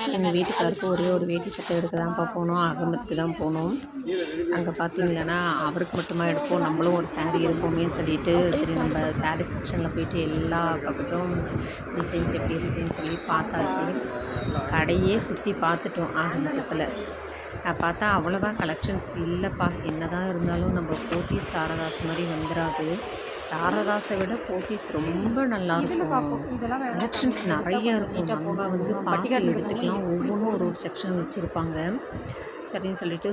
எங்கள் வீட்டுக்காருக்கு ஒரே ஒரு வேட்டி சட்டை எடுக்க தான்ப்பா போனோம். அகமத்துக்கு தான் போனோம். அங்கே பார்த்தீங்கன்னா அவருக்கு மட்டுமா எடுப்போம், நம்மளும் ஒரு சாரீ எடுப்போமேன்னு சொல்லிட்டு சரி நம்ம சாரீ செக்ஷனில் போயிட்டு எல்லா பக்கட்டும் டிசைன்ஸ் எப்படி இருக்குதுன்னு சொல்லி பார்த்தாச்சு. கடையே சுற்றி பார்த்துட்டோம் ஆகமத்தில். பார்த்தா அவ்வளோவா கலெக்ஷன்ஸ் இல்லைப்பா. என்ன தான் இருந்தாலும் நம்ம போத்தீஸ் சாரதாஸ் மாதிரி வந்துடாது. சாரதாஸை விட போத்தீஸ் ரொம்ப நல்லாயிருக்கும். கலெக்ஷன்ஸ் நிறைய இருக்கும். நம்ம வந்து பார்த்து எடுத்துக்கலாம். ஒவ்வொன்றும் ஒரு ஒரு செக்ஷன் வச்சுருப்பாங்க. சரின்னு சொல்லிட்டு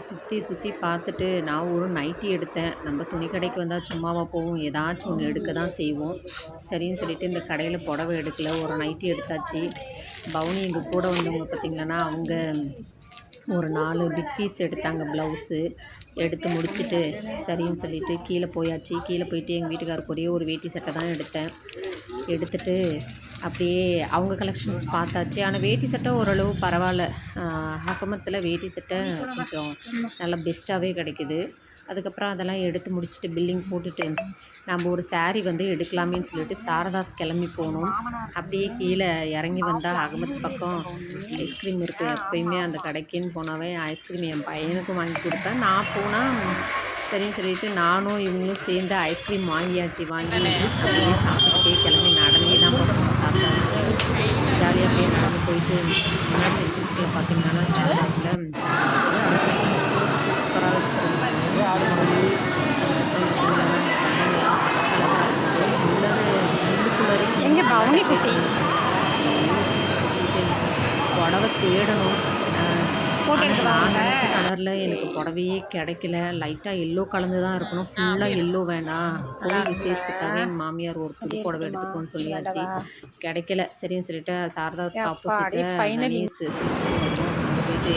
சுற்றி பார்த்துட்டு நான் ஒரு நைட்டி எடுத்தேன். நம்ம துணி கடைக்கு வந்தால் சும்மாவாக போவோம், ஏதாச்சும் ஒன்று எடுக்க தான் செய்வோம். சரின்னு சொல்லிட்டு இந்த கடையில் புடவை எடுக்கல, ஒரு நைட்டி எடுத்தாச்சு. பவுனி எங்கள் கூட வந்தவங்க பார்த்திங்கன்னா அவங்க ஒரு 4 பிக் பீஸ் எடுத்தாங்க ப்ளவுஸு. எடுத்து முடிச்சுட்டு சரின்னு சொல்லிவிட்டு கீழே போயாச்சு. கீழே போயிட்டு எங்கள் வீட்டுக்காருக்கு ஒரே ஒரு வேட்டி சட்டை தான் எடுத்தேன். எடுத்துகிட்டு அப்படியே அவங்க கலெக்ஷன்ஸ் பார்த்தாச்சு. ஆனால் வேட்டி சட்டை ஓரளவு பரவாயில்ல. அகமத்தில் வேட்டி சட்டை கொஞ்சம் நல்லா பெஸ்ட்டாகவே கிடைக்கிது. அதுக்கப்புறம் அதெல்லாம் எடுத்து முடிச்சுட்டு பில்லிங் போட்டுட்டு நம்ம ஒரு சாரீ வந்து எடுக்கலாமேன்னு சொல்லிட்டு சாரதாஸ் கிளம்பி போனோம். அப்படியே கீழே இறங்கி வந்தால் அகமத் பக்கம் ஐஸ்கிரீம் இருக்குது. எப்போயுமே அந்த கடைக்குன்னு போனாவே ஐஸ்கிரீம் என் பையனுக்கும் வாங்கி கொடுப்பேன். நான் போனால் சரின்னு சொல்லிட்டு நானும் இவங்களும் சேர்ந்து ஐஸ்கிரீம் வாங்கியாச்சு. வாங்கி அப்படியே சாப்பிட்டுட்டே கிளம்பி நடந்தே தான் போனோம். சாப்பிட்டா ஜாலியாக போய் நடந்து போயிட்டு முன்னாடி என்ட்ரன்ஸில் பார்த்திங்கன்னா சாரதாஸில் சூப்பராக வச்சுருந்தாங்க. எங்கே பவுனி குட்டி புடவை தேடணும். ஃபோட்டோ எடுக்கலாம். நினச்ச கலரில் எனக்கு புடவையே கிடைக்கல. லைட்டாக எல்லோ கலந்து தான் இருக்கணும். ஃபுல்லாக எல்லோ வேணாம். கோவில் விசேஷத்துக்காக எங்கள் மாமியார் ஒரு புது புடவை எடுத்துக்கோன்னு சொல்லியாச்சு. கிடைக்கல. சரின்னு சொல்லிட்டு சாரதாஸ் ஆப்போசிட்டில் ஃபைனல் சில்க்ஸ் போயிட்டு